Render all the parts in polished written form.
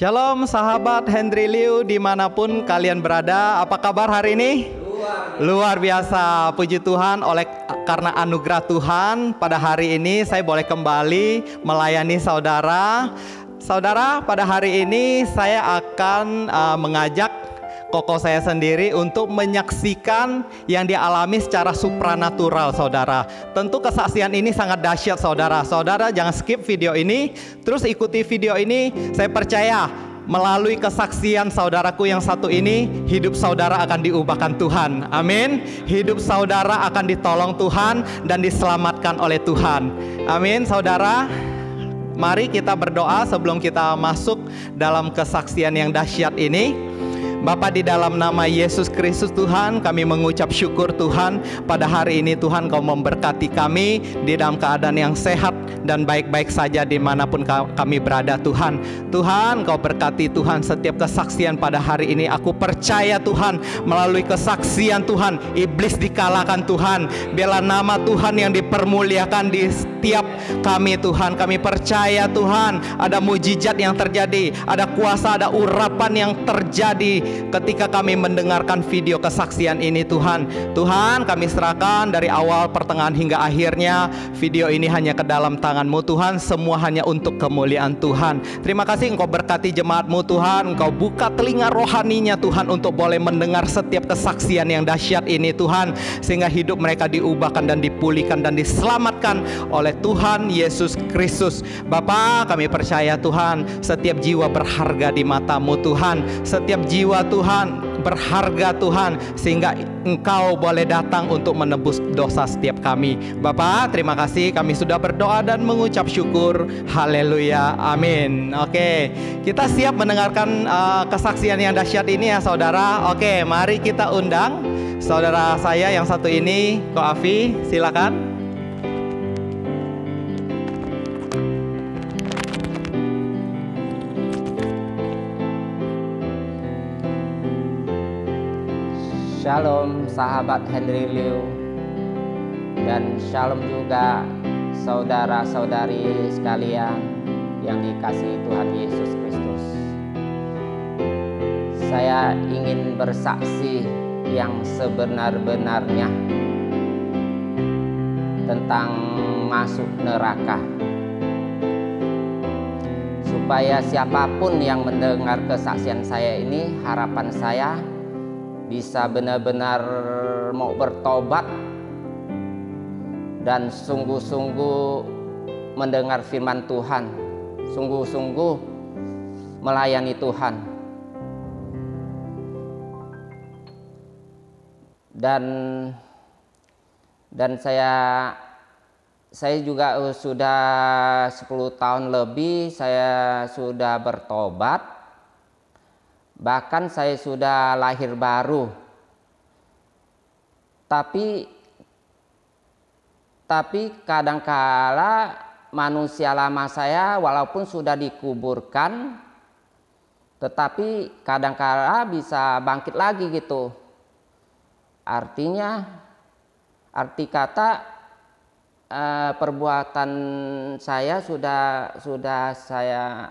Shalom sahabat Henry Liu dimanapun kalian berada. Apa kabar hari ini? Luar biasa. Puji Tuhan, karena anugerah Tuhan pada hari ini saya boleh kembali melayani saudara. Saudara, pada hari ini saya akan mengajak koko saya sendiri untuk menyaksikan yang dialami secara supranatural, saudara. Tentu kesaksian ini sangat dahsyat, saudara. Saudara jangan skip video ini, terus ikuti video ini. Saya percaya melalui kesaksian saudaraku yang satu ini, hidup saudara akan diubahkan Tuhan. Amin. Hidup saudara akan ditolong Tuhan dan diselamatkan oleh Tuhan. Amin, saudara. Mari kita berdoa sebelum kita masuk dalam kesaksian yang dahsyat ini. Bapa, di dalam nama Yesus Kristus Tuhan, kami mengucap syukur Tuhan. Pada hari ini Tuhan Kau memberkati kami di dalam keadaan yang sehat dan baik-baik saja dimanapun kami berada Tuhan. Tuhan Kau berkati Tuhan setiap kesaksian pada hari ini. Aku percaya Tuhan melalui kesaksian Tuhan, iblis dikalahkan Tuhan. Biarlah nama Tuhan yang dipermuliakan di setiap kami Tuhan. Kami percaya Tuhan ada mujizat yang terjadi, ada kuasa, ada urapan yang terjadi ketika kami mendengarkan video kesaksian ini Tuhan. Tuhan, kami serahkan dari awal, pertengahan hingga akhirnya. Video ini hanya ke dalam tangan-Mu Tuhan. Semua hanya untuk kemuliaan Tuhan. Terima kasih Engkau berkati jemaat-Mu Tuhan. Engkau buka telinga rohaninya Tuhan untuk boleh mendengar setiap kesaksian yang dahsyat ini Tuhan, sehingga hidup mereka diubahkan dan dipulihkan dan diselamatkan oleh Tuhan Yesus Kristus. Bapa, kami percaya Tuhan setiap jiwa berharga di mata-Mu Tuhan. Setiap jiwa Tuhan berharga Tuhan, sehingga Engkau boleh datang untuk menebus dosa setiap kami. Bapa, terima kasih, kami sudah berdoa dan mengucap syukur. Haleluya, amin. Oke, kita siap mendengarkan kesaksian yang dahsyat ini ya saudara. Oke, mari kita undang saudara saya yang satu ini, Ko Afi, silakan. Shalom sahabat Henry Liu, dan shalom juga saudara-saudari sekalian yang dikasihi Tuhan Yesus Kristus. Saya ingin bersaksi yang sebenar-benarnya tentang masuk neraka, supaya siapapun yang mendengar kesaksian saya ini, harapan saya bisa benar-benar mau bertobat dan sungguh-sungguh mendengar firman Tuhan, sungguh-sungguh melayani Tuhan. Dan saya juga sudah 10 tahun lebih saya sudah bertobat. Bahkan saya sudah lahir baru. Tapi kadangkala manusia lama saya walaupun sudah dikuburkan, tetapi kadangkala bisa bangkit lagi gitu. Artinya, arti kata perbuatan saya sudah saya,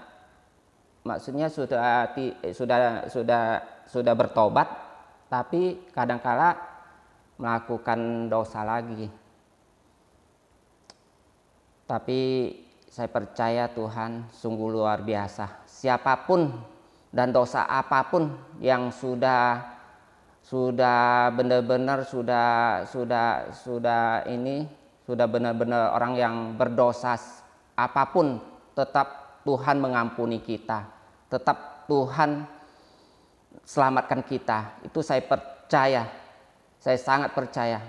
maksudnya sudah bertobat, tapi kadangkala melakukan dosa lagi. Tapi saya percaya Tuhan sungguh luar biasa. Siapapun dan dosa apapun yang sudah benar-benar sudah benar-benar orang yang berdosa apapun, tetap Tuhan mengampuni kita, tetap Tuhan selamatkan kita. Itu saya percaya, saya sangat percaya.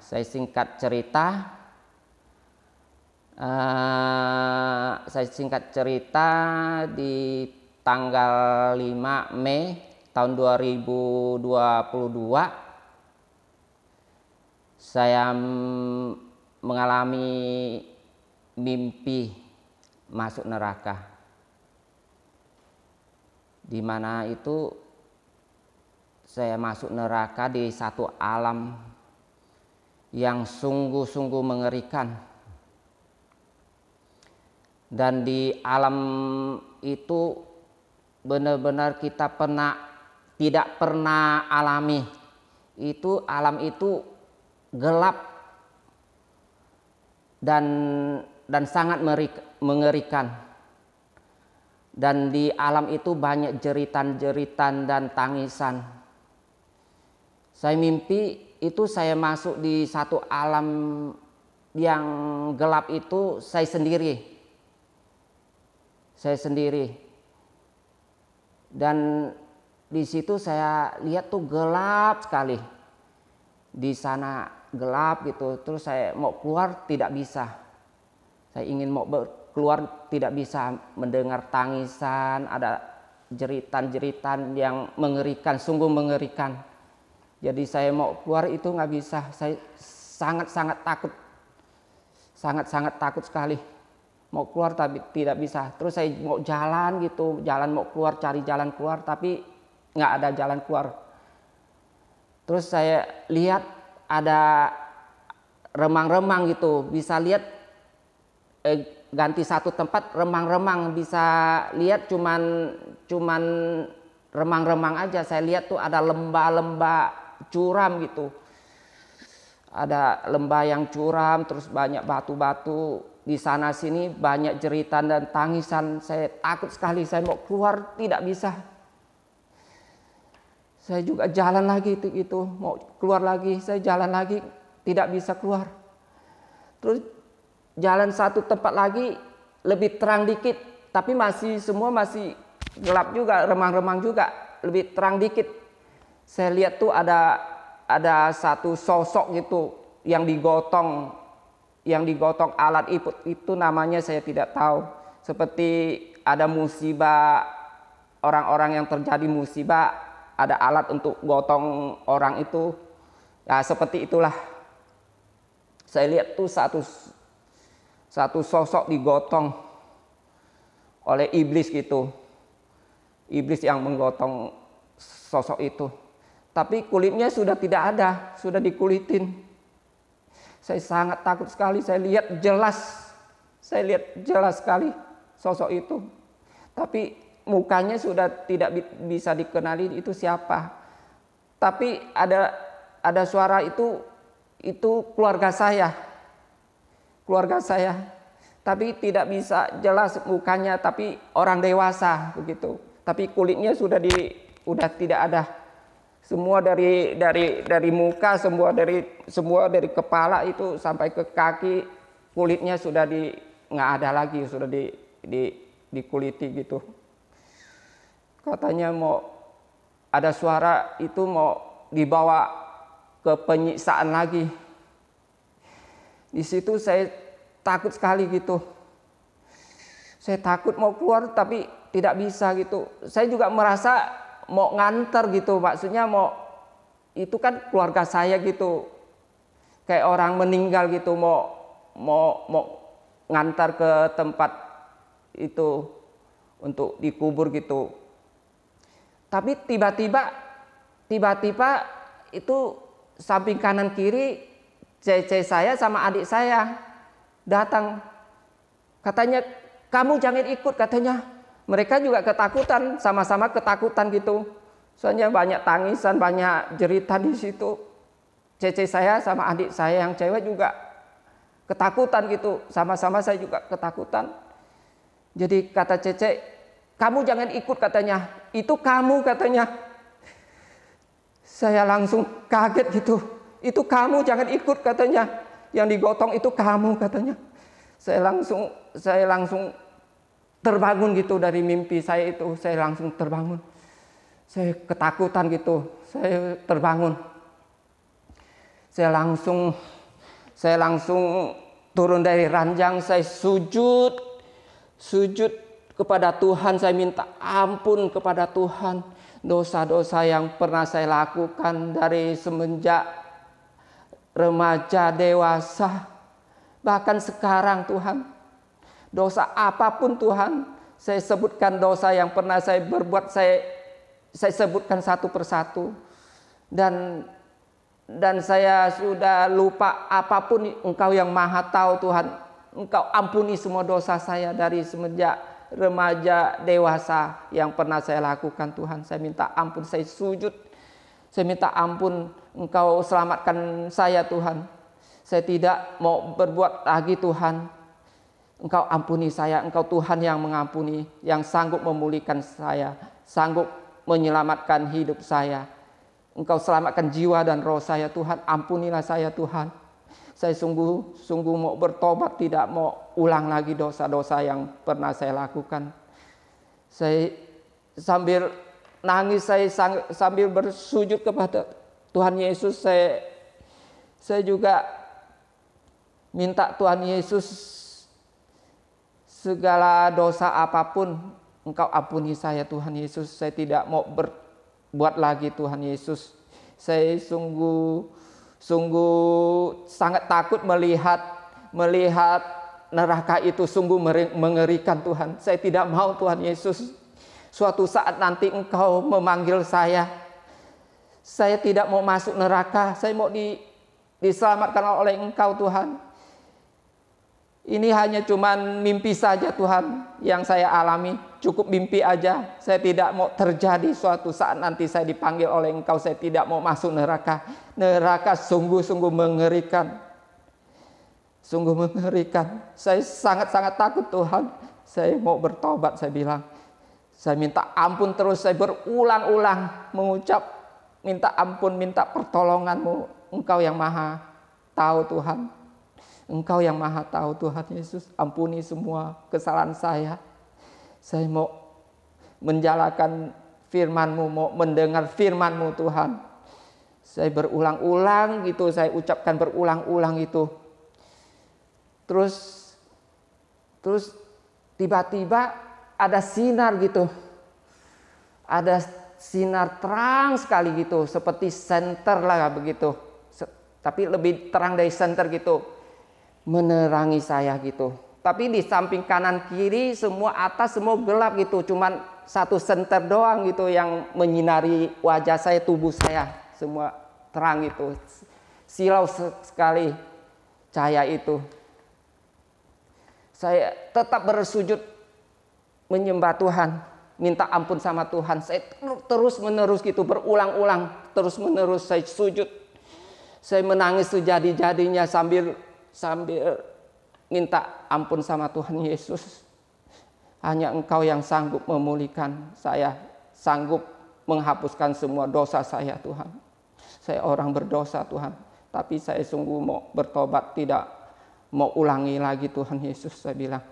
Saya singkat cerita, di tanggal 5 Mei tahun 2022 saya mengalami mimpi masuk neraka, di mana itu saya masuk neraka di satu alam yang sungguh-sungguh mengerikan. Dan di alam itu benar-benar kita tidak pernah alami. Itu alam itu gelap dan sangat mengerikan. Dan di alam itu banyak jeritan-jeritan dan tangisan. Saya mimpi itu saya masuk di satu alam yang gelap itu saya sendiri. Dan di situ saya lihat tuh gelap sekali. Di sana gelap gitu. Terus saya mau keluar tidak bisa. Saya ingin mau keluar tidak bisa, mendengar tangisan, ada jeritan-jeritan yang mengerikan, sungguh mengerikan. Jadi saya mau keluar itu nggak bisa. Saya sangat-sangat takut. Sangat-sangat takut sekali. Mau keluar tapi tidak bisa. Terus saya mau jalan gitu, mau keluar, cari jalan keluar, tapi nggak ada jalan keluar. Terus saya lihat ada remang-remang gitu, bisa lihat ganti satu tempat remang-remang, bisa lihat cuman remang-remang aja. Saya lihat tuh ada lembah-lembah curam gitu. Ada lembah yang curam, terus banyak batu-batu. Di sana sini banyak jeritan dan tangisan. Saya takut sekali, saya mau keluar tidak bisa. Saya juga jalan lagi itu mau keluar lagi, saya jalan lagi tidak bisa keluar. Terus jalan satu tempat lagi lebih terang dikit, tapi semua masih gelap juga, remang-remang juga, lebih terang dikit. Saya lihat tuh ada satu sosok gitu yang digotong alat itu namanya saya tidak tahu. Seperti ada musibah, orang-orang yang terjadi musibah, ada alat untuk gotong orang itu. Ya seperti itulah. Saya lihat tuh satu sosok digotong oleh iblis gitu. Iblis yang menggotong sosok itu. Tapi kulitnya sudah tidak ada, sudah dikulitin. Saya sangat takut sekali, saya lihat jelas sekali sosok itu. Tapi mukanya sudah tidak bisa dikenali itu siapa. Tapi ada suara itu keluarga saya. Tapi tidak bisa jelas mukanya, tapi orang dewasa begitu. Tapi kulitnya sudah tidak ada. Semua dari muka, semua dari kepala itu sampai ke kaki, kulitnya sudah nggak ada lagi, sudah dikuliti gitu. Katanya mau ada suara itu mau dibawa ke penyiksaan lagi. Di situ saya takut sekali gitu. Saya takut mau keluar tapi tidak bisa gitu. Saya juga merasa mau nganter gitu, maksudnya itu kan keluarga saya gitu, kayak orang meninggal gitu, mau ngantar ke tempat itu untuk dikubur gitu. Tapi tiba-tiba itu samping kanan kiri cece saya sama adik saya datang, katanya kamu jangan ikut katanya. Mereka juga ketakutan, sama-sama ketakutan gitu. Soalnya banyak tangisan, banyak jeritan di situ. Cece saya sama adik saya yang cewek juga ketakutan gitu. Sama-sama saya juga ketakutan. Jadi kata Cece, kamu jangan ikut katanya. Itu kamu katanya. Saya langsung kaget gitu. Itu kamu jangan ikut katanya. Yang digotong itu kamu katanya. Saya langsung terbangun gitu dari mimpi saya itu. Saya langsung terbangun. Saya ketakutan gitu. Saya terbangun. Saya langsung turun dari ranjang. Saya sujud kepada Tuhan. Saya minta ampun kepada Tuhan. Dosa-dosa yang pernah saya lakukan dari semenjak remaja, dewasa. Bahkan sekarang Tuhan. Dosa apapun Tuhan, saya sebutkan dosa yang pernah saya berbuat, saya sebutkan satu persatu. Dan saya sudah lupa apapun Engkau yang maha tahu Tuhan. Engkau ampuni semua dosa saya dari semenjak remaja dewasa yang pernah saya lakukan Tuhan. Saya minta ampun, saya sujud. Saya minta ampun, Engkau selamatkan saya Tuhan. Saya tidak mau berbuat lagi Tuhan. Engkau ampuni saya, Engkau Tuhan yang mengampuni, yang sanggup memulihkan saya, sanggup menyelamatkan hidup saya. Engkau selamatkan jiwa dan roh saya Tuhan, ampunilah saya Tuhan. Saya sungguh mau bertobat, tidak mau ulang lagi dosa-dosa yang pernah saya lakukan. Saya sambil nangis, saya sambil bersujud kepada Tuhan Yesus, saya juga minta Tuhan Yesus, segala dosa apapun Engkau ampuni saya Tuhan Yesus. Saya tidak mau berbuat lagi Tuhan Yesus. Saya sungguh sangat takut melihat neraka itu, sungguh mengerikan Tuhan. Saya tidak mau Tuhan Yesus, suatu saat nanti Engkau memanggil saya tidak mau masuk neraka. Saya mau diselamatkan oleh Engkau Tuhan. Ini hanya cuman mimpi saja Tuhan yang saya alami. Cukup mimpi aja. Saya tidak mau terjadi suatu saat nanti saya dipanggil oleh Engkau. Saya tidak mau masuk neraka. Neraka sungguh-sungguh mengerikan. Sungguh mengerikan. Saya sangat-sangat takut Tuhan. Saya mau bertobat, saya bilang. Saya minta ampun terus. Saya berulang-ulang mengucap minta ampun, minta pertolongan-Mu. Engkau yang maha tahu Tuhan. Engkau yang maha tahu Tuhan Yesus. Ampuni semua kesalahan saya. Saya mau menjalankan firman-Mu, mau mendengar firman-Mu Tuhan. Saya berulang-ulang gitu, saya ucapkan berulang-ulang itu. Terus tiba-tiba ada sinar gitu. Ada sinar terang sekali gitu, seperti senter lah begitu. Tapi lebih terang dari senter gitu. Menerangi saya gitu. Tapi di samping kanan kiri semua atas semua gelap gitu. Cuman satu senter doang gitu yang menyinari wajah saya, tubuh saya. Semua terang gitu. Silau sekali cahaya itu. Saya tetap bersujud menyembah Tuhan. Minta ampun sama Tuhan. Saya terus menerus gitu, berulang-ulang. Terus menerus saya sujud. Saya menangis sejadi-jadinya sambil minta ampun sama Tuhan Yesus. Hanya Engkau yang sanggup memulihkan saya, sanggup menghapuskan semua dosa saya Tuhan. Saya orang berdosa Tuhan, tapi saya sungguh mau bertobat, tidak mau ulangi lagi Tuhan Yesus. Saya bilang,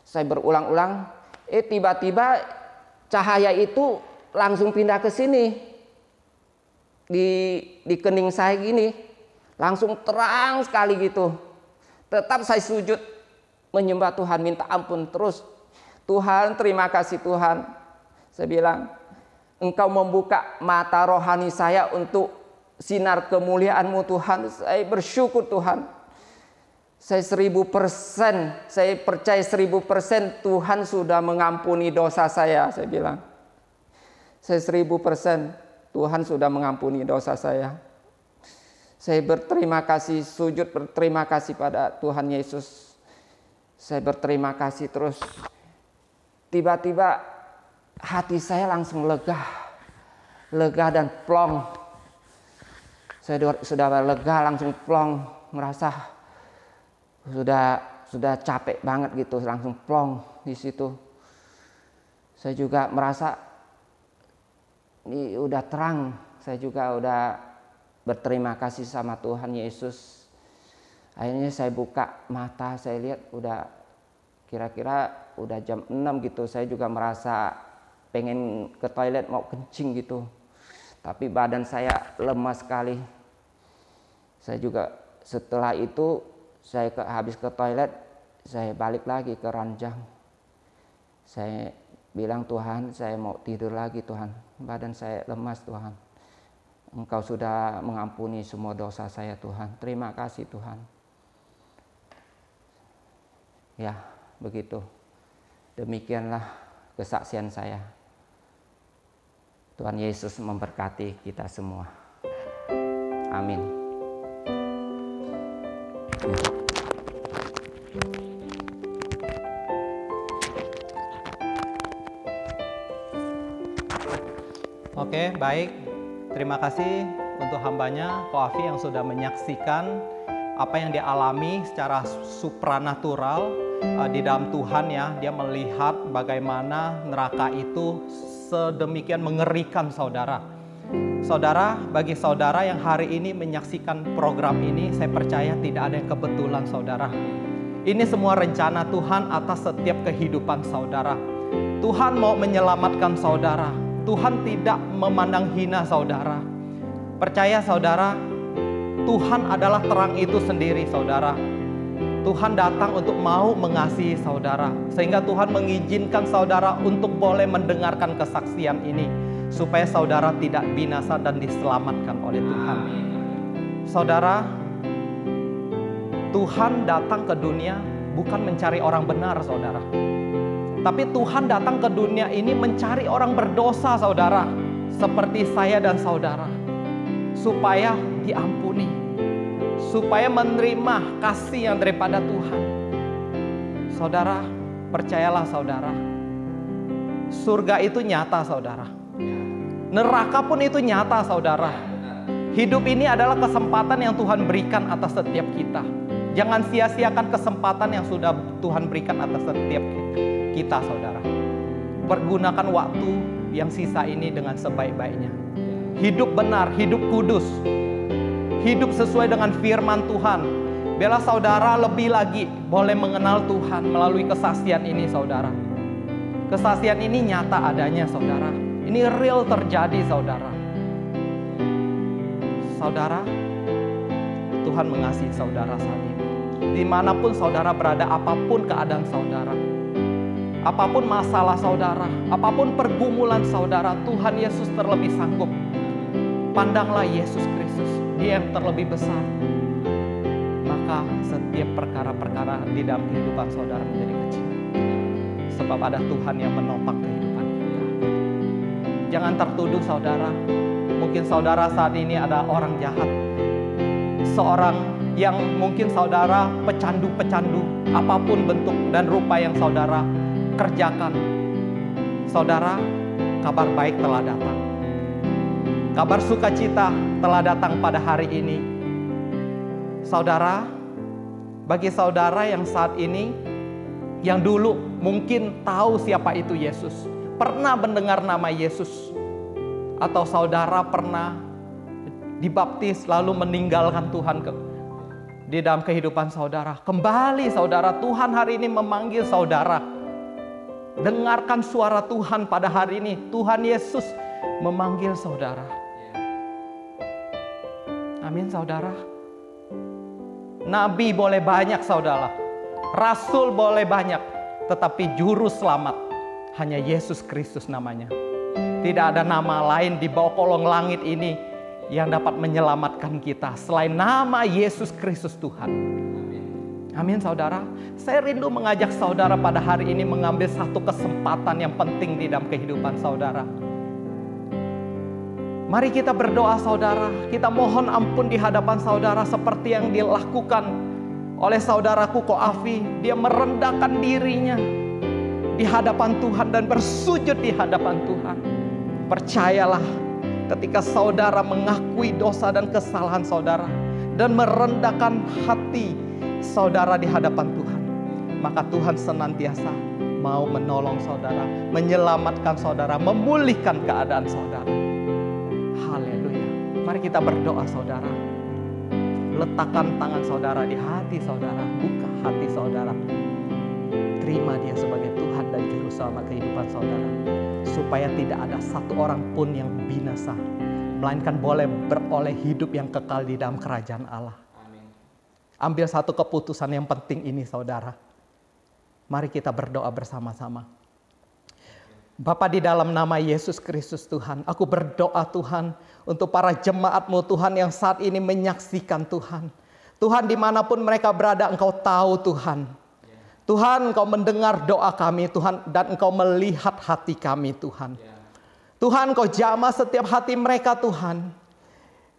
saya berulang-ulang, tiba-tiba cahaya itu langsung pindah ke sini, di kening saya gini. Langsung terang sekali gitu. Tetap saya sujud menyembah Tuhan, minta ampun terus. Tuhan, terima kasih Tuhan. Saya bilang, Engkau membuka mata rohani saya untuk sinar kemuliaan-Mu Tuhan. Saya bersyukur Tuhan. Saya 1000%, saya percaya 1000% Tuhan sudah mengampuni dosa saya bilang. Saya 1000% Tuhan sudah mengampuni dosa saya. Saya berterima kasih, sujud berterima kasih pada Tuhan Yesus. Saya berterima kasih terus. Tiba-tiba hati saya langsung lega dan plong. Saya sudah lega, langsung plong, merasa sudah capek banget gitu, langsung plong di situ. Saya juga merasa ini udah terang. Saya juga udah berterima kasih sama Tuhan Yesus. Akhirnya saya buka mata, saya lihat udah kira-kira udah jam 6 gitu. Saya juga merasa pengen ke toilet, mau kencing gitu. Tapi badan saya lemas sekali. Saya juga setelah itu saya habis ke toilet, saya balik lagi ke ranjang. Saya bilang, Tuhan, saya mau tidur lagi Tuhan. Badan saya lemas Tuhan. Engkau sudah mengampuni semua dosa saya Tuhan. Terima kasih Tuhan. Ya, begitu. Demikianlah kesaksian saya. Tuhan Yesus memberkati kita semua. Amin. Oke, baik. Terima kasih untuk hambanya, Ko Afi, yang sudah menyaksikan apa yang dia alami secara supranatural di dalam Tuhan ya. Dia melihat bagaimana neraka itu sedemikian mengerikan saudara. Saudara, bagi saudara yang hari ini menyaksikan program ini, saya percaya tidak ada yang kebetulan saudara. Ini semua rencana Tuhan atas setiap kehidupan saudara. Tuhan mau menyelamatkan saudara. Tuhan tidak memandang hina saudara. Percaya saudara, Tuhan adalah terang itu sendiri saudara. Tuhan datang untuk mau mengasihi saudara. Sehingga Tuhan mengizinkan saudara untuk boleh mendengarkan kesaksian ini. Supaya saudara tidak binasa dan diselamatkan oleh Tuhan. Saudara, Tuhan datang ke dunia bukan mencari orang benar saudara. Tapi Tuhan datang ke dunia ini mencari orang berdosa saudara. Seperti saya dan saudara. Supaya diampuni. Supaya menerima kasih yang daripada Tuhan. Saudara, percayalah saudara. Surga itu nyata saudara. Neraka pun itu nyata saudara. Hidup ini adalah kesempatan yang Tuhan berikan atas setiap kita. Jangan sia-siakan kesempatan yang sudah Tuhan berikan atas setiap kita saudara. Pergunakan waktu yang sisa ini dengan sebaik-baiknya. Hidup benar, hidup kudus. Hidup sesuai dengan firman Tuhan. Biarlah saudara lebih lagi boleh mengenal Tuhan melalui kesaksian ini saudara. Kesaksian ini nyata adanya saudara. Ini real terjadi saudara. Saudara, Tuhan mengasihi saudara saat ini. Dimanapun saudara berada, apapun keadaan saudara, apapun masalah saudara, apapun pergumulan saudara, Tuhan Yesus terlebih sanggup. Pandanglah Yesus Kristus, Dia yang terlebih besar. Maka setiap perkara-perkara di dalam kehidupan saudara menjadi kecil. Sebab ada Tuhan yang menopang kehidupan kita. Jangan tertuduh saudara. Mungkin saudara saat ini ada orang jahat. Seorang yang mungkin saudara pecandu-pecandu. Apapun bentuk dan rupa yang saudara kerjakan. Saudara, kabar baik telah datang. Kabar sukacita telah datang pada hari ini. Saudara, bagi saudara yang saat ini, yang dulu mungkin tahu siapa itu Yesus, pernah mendengar nama Yesus, atau saudara pernah dibaptis lalu meninggalkan Tuhan di dalam kehidupan saudara. Kembali saudara, Tuhan hari ini memanggil saudara. Dengarkan suara Tuhan pada hari ini. Tuhan Yesus memanggil saudara. Amin saudara. Nabi boleh banyak saudara. Rasul boleh banyak. Tetapi juru selamat hanya Yesus Kristus namanya. Tidak ada nama lain di bawah kolong langit ini yang dapat menyelamatkan kita selain nama Yesus Kristus Tuhan. Amin saudara. Saya rindu mengajak saudara pada hari ini mengambil satu kesempatan yang penting di dalam kehidupan saudara. Mari kita berdoa saudara. Kita mohon ampun di hadapan saudara seperti yang dilakukan oleh saudaraku Ko Afi. Dia merendahkan dirinya di hadapan Tuhan dan bersujud di hadapan Tuhan. Percayalah, ketika saudara mengakui dosa dan kesalahan saudara dan merendahkan hati saudara di hadapan Tuhan, maka Tuhan senantiasa mau menolong saudara, menyelamatkan saudara, memulihkan keadaan saudara. Haleluya. Mari kita berdoa saudara. Letakkan tangan saudara di hati saudara, buka hati saudara. Terima Dia sebagai Tuhan dan Juru Selamat kehidupan saudara. Supaya tidak ada satu orang pun yang binasa, melainkan boleh beroleh hidup yang kekal di dalam kerajaan Allah. Amin. Ambil satu keputusan yang penting ini saudara. Mari kita berdoa bersama-sama. Bapa, di dalam nama Yesus Kristus Tuhan, aku berdoa Tuhan untuk para jemaat-Mu Tuhan yang saat ini menyaksikan Tuhan. Tuhan, dimanapun mereka berada, Engkau tahu Tuhan. Tuhan, Engkau mendengar doa kami Tuhan, dan Engkau melihat hati kami Tuhan. Tuhan, Engkau jamah setiap hati mereka Tuhan,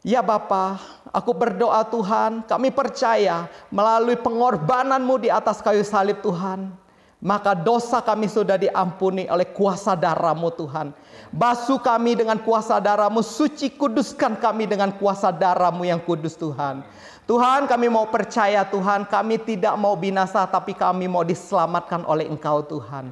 Ya Bapa, aku berdoa Tuhan, kami percaya melalui pengorbanan-Mu di atas kayu salib Tuhan, maka dosa kami sudah diampuni oleh kuasa darah-Mu Tuhan. Basuh kami dengan kuasa darah-Mu, suci kuduskan kami dengan kuasa darah-Mu yang kudus Tuhan. Tuhan, kami mau percaya Tuhan, kami tidak mau binasa tapi kami mau diselamatkan oleh Engkau Tuhan.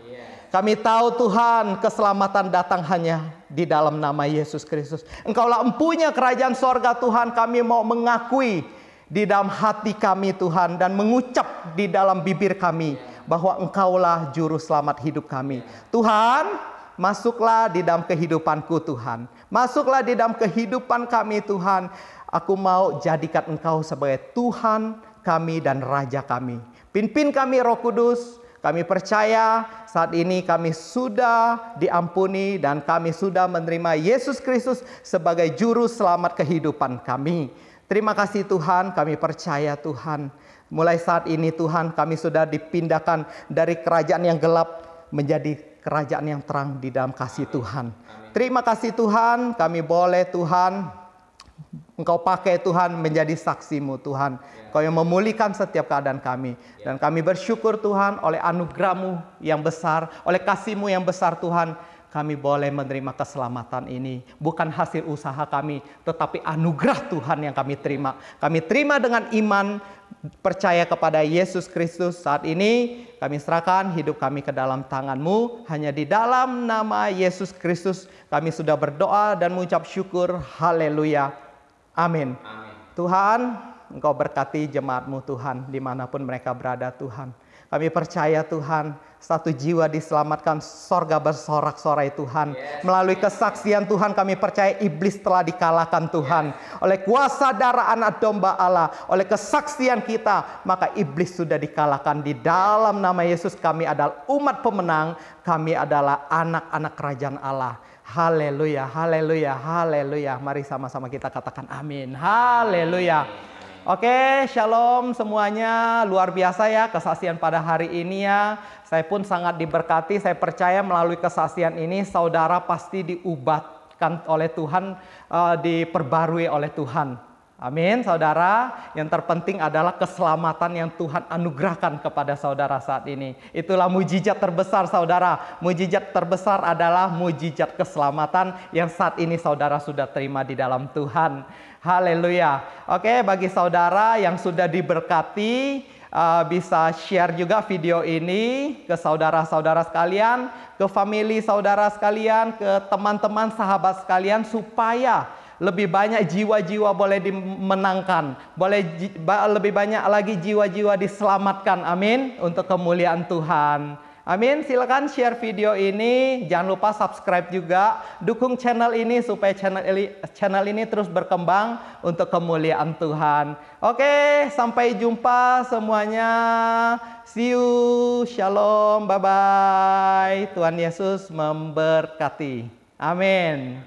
Kami tahu Tuhan, keselamatan datang hanya di dalam nama Yesus Kristus. Engkaulah empunya kerajaan sorga Tuhan. Kami mau mengakui di dalam hati kami Tuhan, dan mengucap di dalam bibir kami bahwa Engkaulah juru selamat hidup kami. Tuhan, masuklah di dalam kehidupanku Tuhan. Masuklah di dalam kehidupan kami Tuhan. Aku mau jadikan Engkau sebagai Tuhan kami dan Raja kami. Pimpin kami Roh Kudus. Kami percaya saat ini kami sudah diampuni dan kami sudah menerima Yesus Kristus sebagai juru selamat kehidupan kami. Terima kasih Tuhan, kami percaya Tuhan. Mulai saat ini Tuhan, kami sudah dipindahkan dari kerajaan yang gelap menjadi kerajaan yang terang di dalam kasih Tuhan. Terima kasih Tuhan, kami boleh Tuhan, Engkau pakai Tuhan menjadi saksi-Mu Tuhan. Engkau yang memulihkan setiap keadaan kami. Dan kami bersyukur Tuhan oleh anugerah-Mu yang besar, oleh kasih-Mu yang besar Tuhan. Kami boleh menerima keselamatan ini. Bukan hasil usaha kami, tetapi anugerah Tuhan yang kami terima. Kami terima dengan iman, percaya kepada Yesus Kristus. Saat ini kami serahkan hidup kami ke dalam tangan-Mu. Hanya di dalam nama Yesus Kristus kami sudah berdoa dan mengucap syukur. Haleluya. Amin. Tuhan, Engkau berkati jemaat-Mu Tuhan, dimanapun mereka berada Tuhan. Kami percaya Tuhan, satu jiwa diselamatkan, sorga bersorak-sorai Tuhan. Melalui kesaksian Tuhan kami percaya iblis telah dikalahkan Tuhan. Oleh kuasa darah anak domba Allah, oleh kesaksian kita, maka iblis sudah dikalahkan. Di dalam nama Yesus kami adalah umat pemenang, kami adalah anak-anak kerajaan Allah. Haleluya, haleluya, haleluya. Mari sama-sama kita katakan amin. Haleluya. Oke, shalom semuanya. Luar biasa ya kesaksian pada hari ini ya. Saya pun sangat diberkati. Saya percaya melalui kesaksian ini saudara pasti diubahkan oleh Tuhan, diperbarui oleh Tuhan. Amin, saudara. Yang terpenting adalah keselamatan yang Tuhan anugerahkan kepada saudara saat ini. Itulah mujizat terbesar saudara. Mujizat terbesar adalah mujizat keselamatan yang saat ini saudara sudah terima di dalam Tuhan. Haleluya. Oke, bagi saudara yang sudah diberkati, bisa share juga video ini ke saudara-saudara sekalian, ke family saudara sekalian, ke teman-teman sahabat sekalian, supaya lebih banyak jiwa-jiwa boleh dimenangkan, lebih banyak lagi jiwa-jiwa diselamatkan. Amin, untuk kemuliaan Tuhan. Amin. Silakan share video ini. Jangan lupa subscribe juga. Dukung channel ini supaya channel ini terus berkembang untuk kemuliaan Tuhan. Oke, sampai jumpa semuanya. See you. Shalom. Bye-bye. Tuhan Yesus memberkati. Amin.